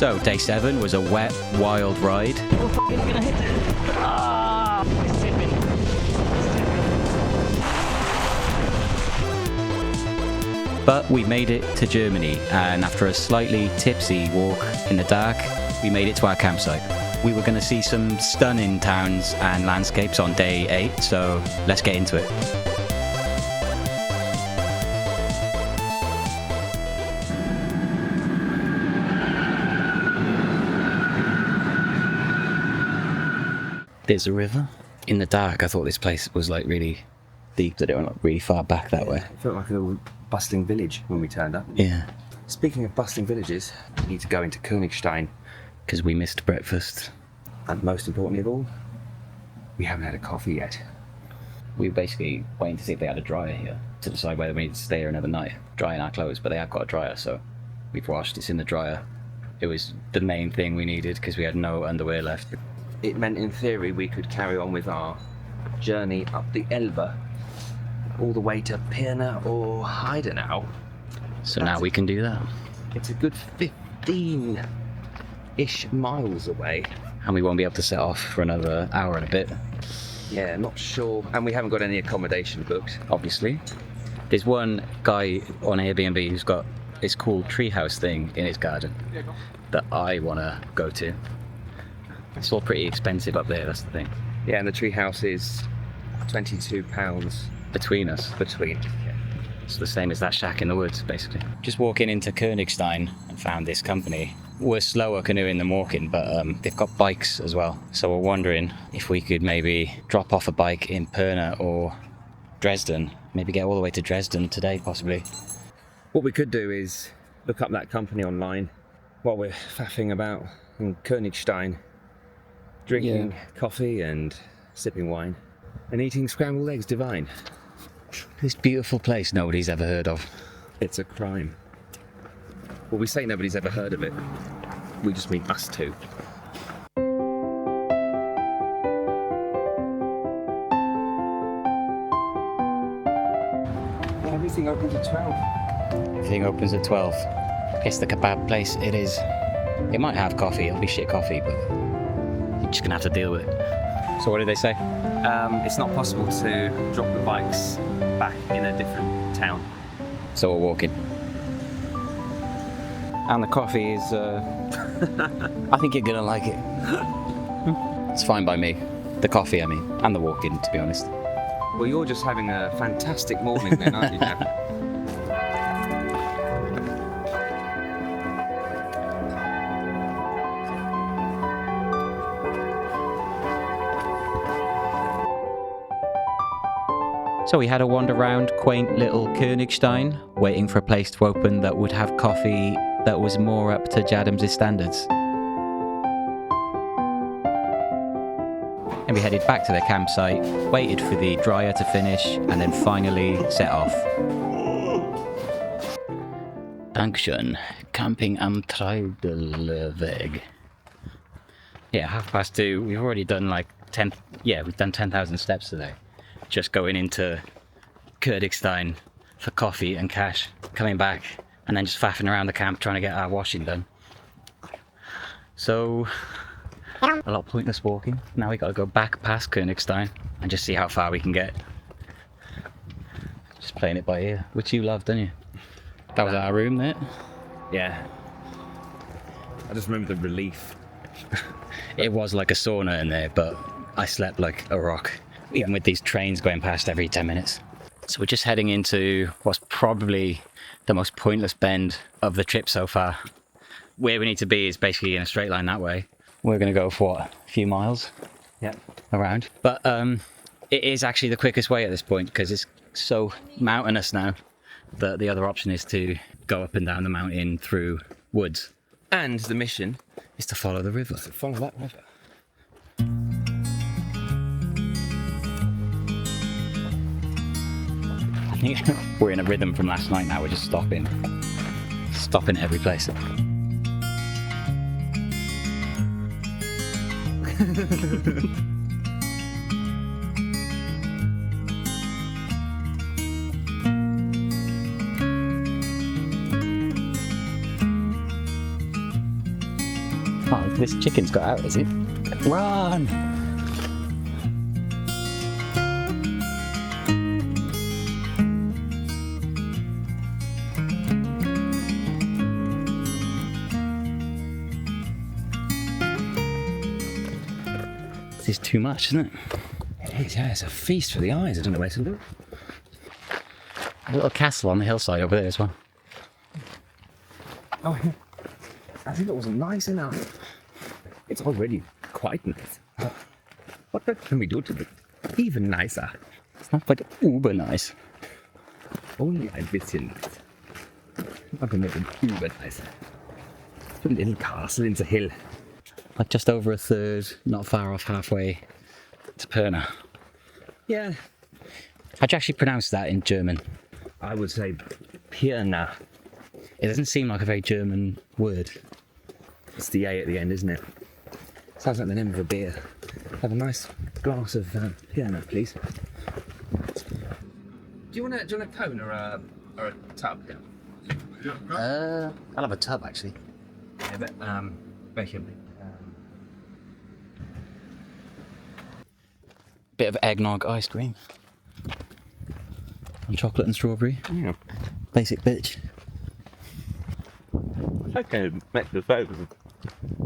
So day 7 was a wet, wild ride. We're fucking gonna hit it. Ah, it's sipping. But we made it to Germany, and after a slightly tipsy walk in the dark, we made it to our campsite. We were going to see some stunning towns and landscapes on day 8, so let's get into it. There's a river. In the dark, I thought this place was like really deep, that it went like really far back that way. It felt like a little bustling village when we turned up. Yeah. Speaking of bustling villages, we need to go into Königstein. Because we missed breakfast. And most importantly of all, we haven't had a coffee yet. We were basically waiting to see if they had a dryer here to decide whether we need to stay here another night, drying our clothes, but they have got a dryer, so we've washed, it's in the dryer. It was the main thing we needed because we had no underwear left. It meant in theory we could carry on with our journey up the Elbe all the way to Pirna or Heidenau. So now we can do that. It's a good 15-ish miles away. And we won't be able to set off for another hour and a bit. Yeah, not sure. And we haven't got any accommodation booked. Obviously. There's one guy on Airbnb who's got this cool treehouse thing in his garden that I want to go to. It's all pretty expensive up there, that's the thing. Yeah, and the treehouse is £22 Between us. between. Yeah. It's the same as that shack in the woods, basically. Just walking into Königstein and found this company. We're slower canoeing than walking, but they've got bikes as well. So we're wondering if we could maybe drop off a bike in Pirna or Dresden. Maybe get all the way to Dresden today, possibly. What we could do is look up that company online while we're faffing about in Königstein, drinking coffee and sipping wine and eating scrambled eggs divine. This beautiful place nobody's ever heard of. It's a crime. Well, we say nobody's ever heard of it. We just mean us two. Everything opens at 12. Everything opens at 12. Guess the kebab place, it is. It might have coffee, it'll be shit coffee, but you're just gonna have to deal with it. So what did they say? It's not possible to drop the bikes back in a different town. So we're walking. And the coffee is, I think you're gonna like it. It's fine by me. The coffee, I mean, and the walking, to be honest. Well, you're just having a fantastic morning then, aren't you, Jeff? So we had a wander around quaint little Königstein, waiting for a place to open that would have coffee that was more up to Jadams' standards. And we headed back to the campsite, waited for the dryer to finish, and then finally set off. Dankeschön. Camping am Treidelweg. Yeah, 2:30. We've already done like 10. Yeah, we've done 10,000 steps today. Just going into Königstein for coffee and cash, coming back, and then just faffing around the camp trying to get our washing done. So, a lot of pointless walking. Now we got to go back past Königstein and just see how far we can get. Just playing it by ear, which you love, don't you? That was our room there. Yeah. I just remember the relief. It was like a sauna in there, but I slept like a rock. Even with these trains going past every 10 minutes. So we're just heading into what's probably the most pointless bend of the trip so far. Where we need to be is basically in a straight line that way. We're going to go for what, a few miles around. But it is actually the quickest way at this point because it's so mountainous now that the other option is to go up and down the mountain through woods. And the mission is to follow the river. to follow that river. I think we're in a rhythm from last night now. We're just stopping at every place. Oh, this chicken's got out, is it? Run! This is too much, isn't it? It is, yeah, it's a feast for the eyes. I don't know where to look. A little castle on the hillside over there as well. Oh, yeah. I think it wasn't nice enough. It's already quite nice. What can we do to be even nicer? It's not quite uber nice. Only ein bisschen nice. Not a little uber nice. A little castle in the hill. Like just over a third, not far off halfway to Pirna. Yeah. How'd you actually pronounce that in German? I would say Pirna. It doesn't seem like a very German word. It's the A at the end, isn't it? Sounds like the name of a beer. Have a nice glass of Pirna, please. Do you want a cone or a tub? I'll have a tub actually. Yeah, but bacon. Bit of eggnog ice cream. And chocolate and strawberry. Yeah. Basic bitch. Okay, make the focus.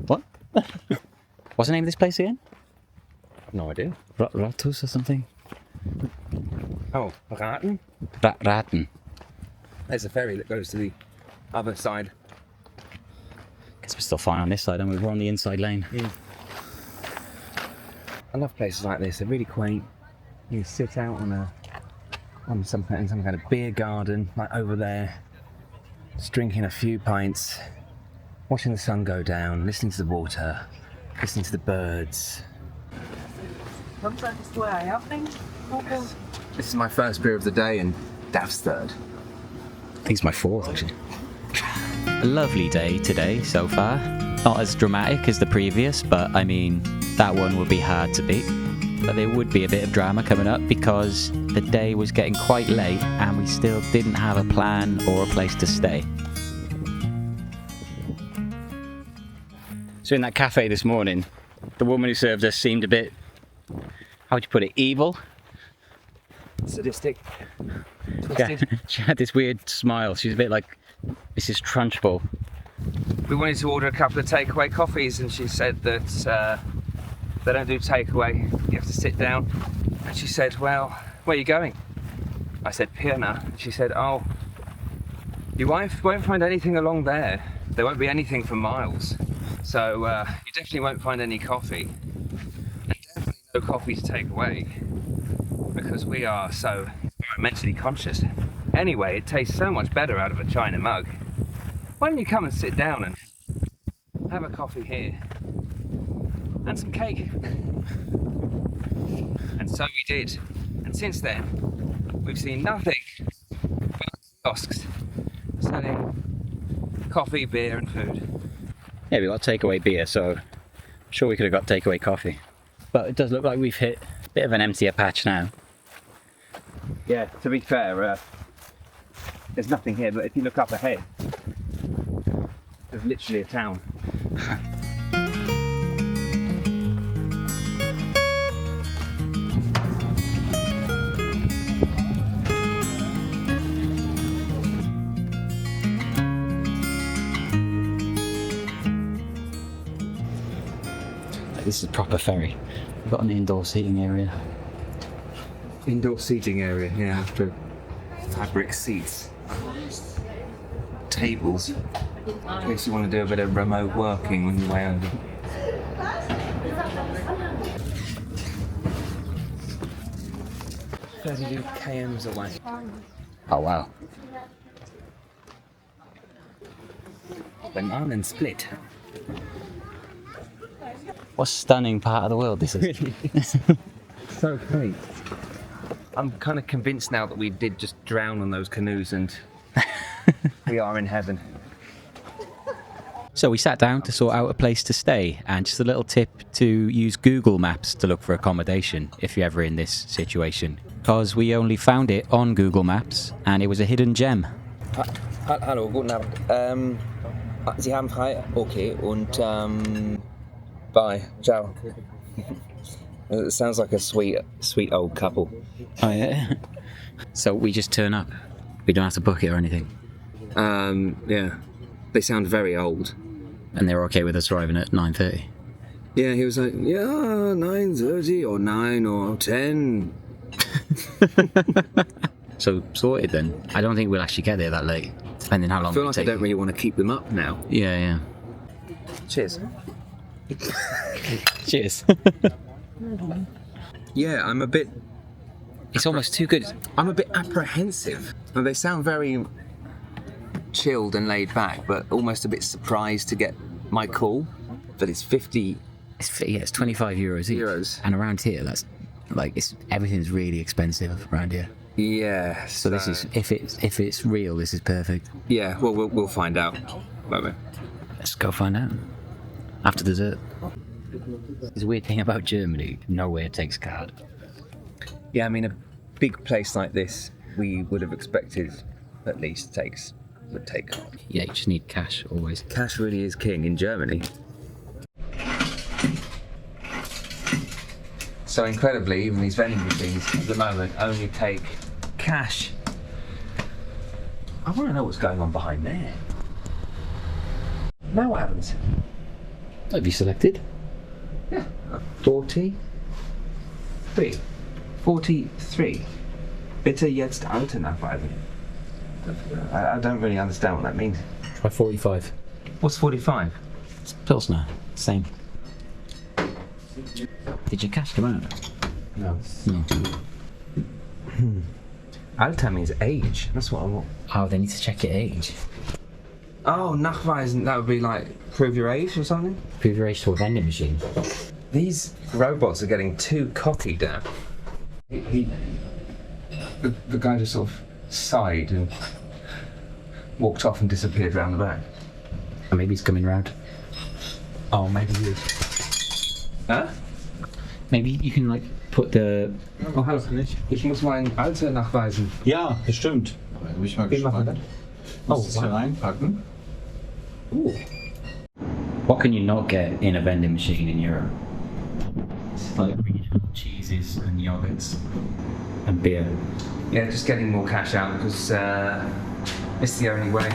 What? What's the name of this place again? No idea. Ratus or something? Oh, Rathen? Rathen. There's a ferry that goes to the other side. Guess we're still fine on this side, and we're on the inside lane. Yeah. I love places like this. They're really quaint. You sit out in some kind of beer garden, like over there, just drinking a few pints, watching the sun go down, listening to the water, listening to the birds. This is my first beer of the day, and Dav's third. I think it's my fourth actually. A lovely day today so far. Not as dramatic as the previous, but I mean, that one would be hard to beat. But there would be a bit of drama coming up because the day was getting quite late and we still didn't have a plan or a place to stay. So in that cafe this morning, the woman who served us seemed a bit, how would you put it, evil? Sadistic. Yeah, she had this weird smile. She was a bit like Mrs. Trunchbull. We wanted to order a couple of takeaway coffees, and she said that they don't do takeaway. You have to sit down. And she said, "Well, where are you going?" I said, "Pirna." She said, "Oh, you won't find anything along there. There won't be anything for miles. So you definitely won't find any coffee. And definitely no coffee to take away, because we are so environmentally conscious. Anyway, it tastes so much better out of a china mug. Why don't you come and sit down and have a coffee here? And some cake." And so we did. And since then, we've seen nothing but kiosks selling coffee, beer and food. Yeah, we got takeaway beer, so I'm sure we could have got takeaway coffee. But it does look like we've hit a bit of an emptier patch now. Yeah, to be fair, there's nothing here, but if you look up ahead, there's literally a town. This is a proper ferry. We've got an indoor seating area. Indoor seating area, yeah, after fabric seats. Tables. In case you want to do a bit of remote working on your way over. "32 kms away." Oh wow. Banana split. What a stunning part of the world this is. So great. I'm kind of convinced now that we did just drown on those canoes and we are in heaven. So we sat down to sort out a place to stay, and just a little tip to use Google Maps to look for accommodation if you're ever in this situation, because we only found it on Google Maps and it was a hidden gem. Hallo, guten Abend. Sie haben frei? Okay, und bye. Ciao. It sounds like a sweet old couple. Oh yeah. So we just turn up. We don't have to book it or anything. Yeah. They sound very old. And they're okay with us arriving at 9:30. Yeah, he was like, yeah, 9:30 or 9 or 10. So sorted then. I don't think we'll actually get there that late, depending how long I feel it like I takes. don't really want to keep them up now. Yeah. Cheers. Cheers. Yeah, It's almost too good. I'm a bit apprehensive. Well, they sound very chilled and laid back, but almost a bit surprised to get my call. But it's 50 It's 25 euros each. euros. And around here, that's like everything's really expensive around here. Yeah. So this is if it's real, this is perfect. Yeah. Well, we'll find out. Won't we? Let's go find out. After dessert. There's a weird thing about Germany. Nowhere takes card. Yeah, I mean, a big place like this, we would have expected at least would take card. Yeah, you just need cash always. Cash really is king in Germany. So incredibly, even these vending machines at the moment only take cash. I want to know what's going on behind there. Now what happens? Have you selected? Yeah. 43. 43. Bitte jetzt alte nachweisen. I don't really understand what that means. Try 45. What's 45? It's Pilsner. Same. Did your cash come out? No. No. Alter means age. That's what I want. Oh, they need to check your age. Oh, nachweisen, that would be like prove your age or something? Prove your age to a vending machine. These robots are getting too cocky, Dan. The guy just sort of sighed and walked off and disappeared round the back. Or maybe he's coming round. Oh, maybe he is. Huh? Maybe you can like put the... Oh, hallo. Ich muss mein Alter nachweisen. Ja, bestimmt. Da bin ich mal Wie machen wir gespannt. das? Muss es hier reinpacken? What can you not get in a vending machine in Europe? It's like regional cheeses and yogurts and beer. Yeah, just getting more cash out because it's the only way.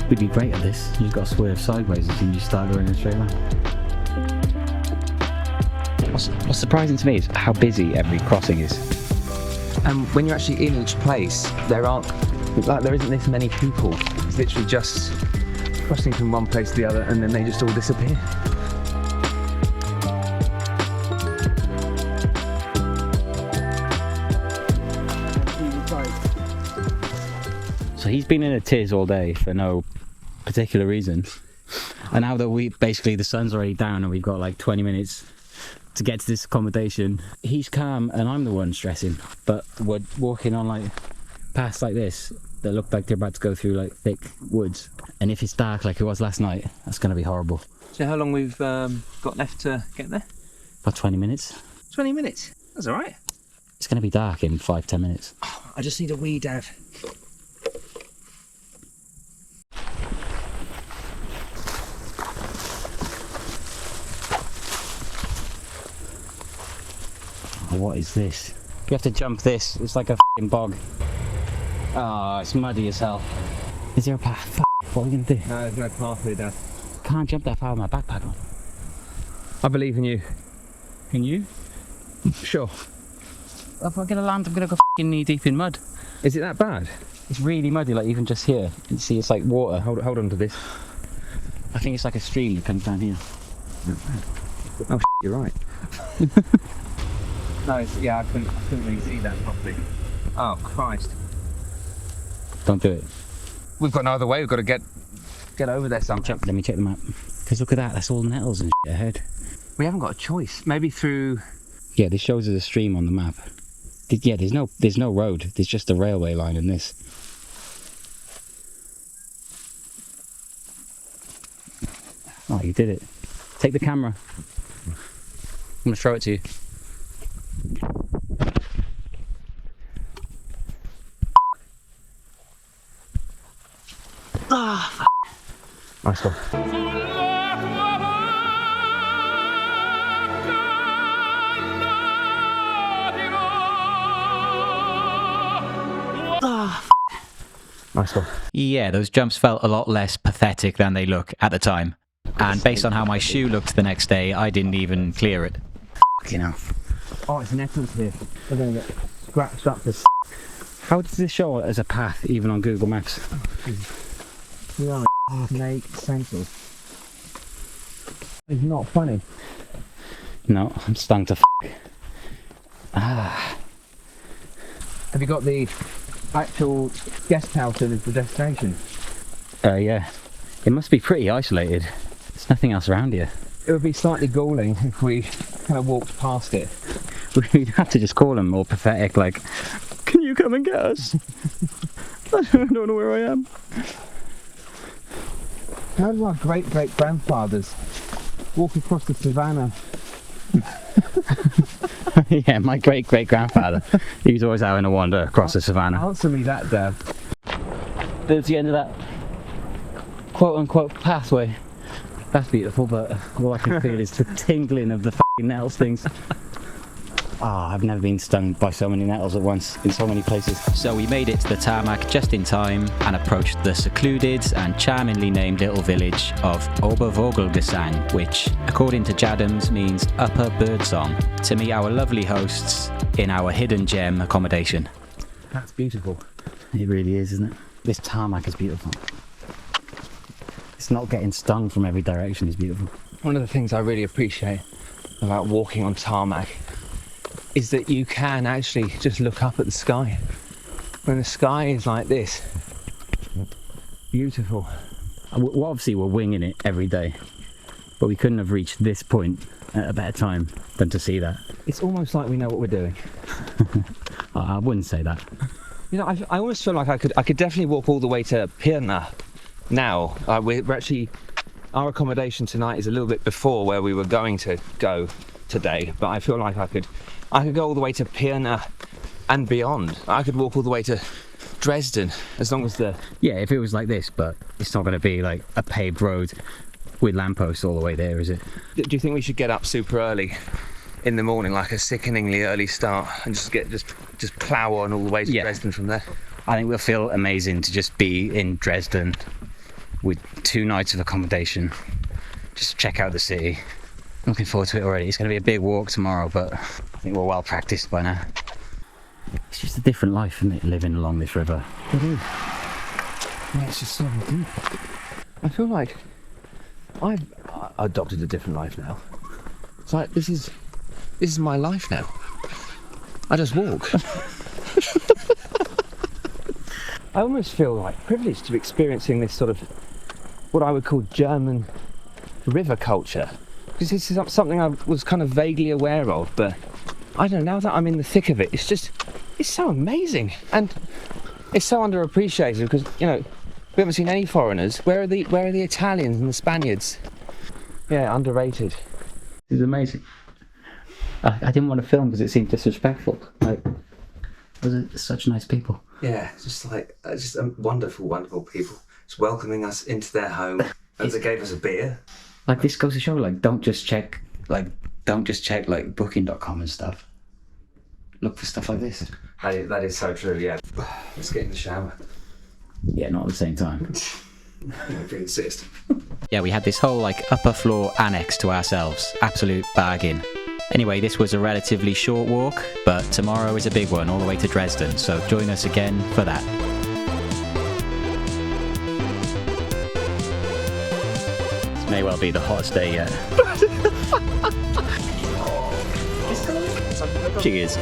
We'd be great at this. You just got to swerve sideways as soon as you start going in a straight line. What's surprising to me is how busy every crossing is. And when you're actually in each place, there isn't this many people. It's literally just crossing from one place to the other, and then they just all disappear. So he's been in a tiz all day for no particular reason. And now that the sun's already down and we've got like 20 minutes to get to this accommodation, he's calm and I'm the one stressing. But we're walking on like paths like this that look like they're about to go through like thick woods. And if it's dark like it was last night, that's going to be horrible. So how long we've got left to get there? About 20 minutes. 20 minutes. That's all right. It's going to be dark in 5-10 minutes. I just need a wee, Dad. What is this? You have to jump this. It's like a f***ing bog. Oh, it's muddy as hell. Is there a path? What are we going to do? No, there's no path here, Dad. Can't jump that far with my backpack on. I believe in you. Can you? Sure. If I'm going to land, I'm going to go f***ing knee deep in mud. Is it that bad? It's really muddy, like even just here. You see, it's like water. Hold on to this. I think it's like a stream that comes down here. Oh, you're right. No, yeah, I couldn't really see that properly. Oh, Christ. Don't do it. We've got no other way. We've got to get over there somehow. Let me check the map. Because look at that. That's all nettles and shit ahead. We haven't got a choice. Maybe through... Yeah, this shows us a stream on the map. Yeah, there's no road. There's just a railway line in this. Oh, you did it. Take the camera. I'm gonna throw it to you. Ah, nice one. Nice one. Yeah, those jumps felt a lot less pathetic than they look at the time. And based on how my shoe looked the next day, I didn't even clear it. You know. Oh, it's nettles here. We're going to get scratched up this. How does this show it as a path, even on Google Maps? You are snake central. It's not funny. No, I'm stung to Ah. Have you got the actual guest house as the destination? Yeah. It must be pretty isolated. There's nothing else around here. It would be slightly galling if we kind of walked past it. We'd have to just call them more pathetic, like, can you come and get us? I don't know where I am. How do our great-great-grandfathers walk across the savannah? Yeah, my great-great-grandfather, he was always having a wander across the savannah. Answer me that, Dad. There's the end of that quote-unquote pathway. That's beautiful, but all I can feel is the tingling of the f***ing nettles things. I've never been stung by so many nettles at once in so many places. So we made it to the tarmac just in time and approached the secluded and charmingly named little village of Obervogelgesang, which, according to Jadams, means upper birdsong, to meet our lovely hosts in our hidden gem accommodation. That's beautiful. It really is, isn't it? This tarmac is beautiful. It's not getting stung from every direction is beautiful. One of the things I really appreciate about walking on tarmac is that you can actually just look up at the sky. When the sky is like this, beautiful. Well, obviously we're winging it every day, but we couldn't have reached this point at a better time than to see that. It's almost like we know what we're doing. I wouldn't say that. You know, I almost feel like I could definitely walk all the way to Pirna now. We're actually, our accommodation tonight is a little bit before where we were going to go today, but I feel like I could go all the way to Pirna and beyond. I could walk all the way to Dresden, as long as the... Yeah, if it was like this, but it's not going to be like a paved road with lampposts all the way there, is it? Do you think we should get up super early in the morning, like a sickeningly early start, and just plough on all the way to Dresden from there? I think we'll feel amazing to just be in Dresden with 2 nights of accommodation, just check out the city. Looking forward to it already. It's going to be a big walk tomorrow, but I think we're well practiced by now. It's just a different life, isn't it, living along this river? It is. Yeah, it's just so deep. I feel like I've adopted a different life now. It's like, this is my life now. I just walk. I almost feel like privileged to be experiencing this sort of, what I would call German river culture. Because this is something I was kind of vaguely aware of, but I don't know, now that I'm in the thick of it, it's so amazing. And it's so underappreciated because, you know, we haven't seen any foreigners. Where are the Italians and the Spaniards? Yeah, underrated. It's amazing. I didn't want to film because it seemed disrespectful. Like, those are such nice people. Yeah, just wonderful, wonderful people. Just welcoming us into their home. And they gave us a beer. Like, this goes to show, like, don't just check booking.com and stuff. Look for stuff like this. That is so true, yeah. Let's get in the shower. Yeah, not at the same time. If you insist. Yeah, we had this whole, like, upper floor annex to ourselves. Absolute bargain. Anyway, this was a relatively short walk, but tomorrow is a big one, all the way to Dresden, so join us again for that. This may well be the hottest day yet. Cheers.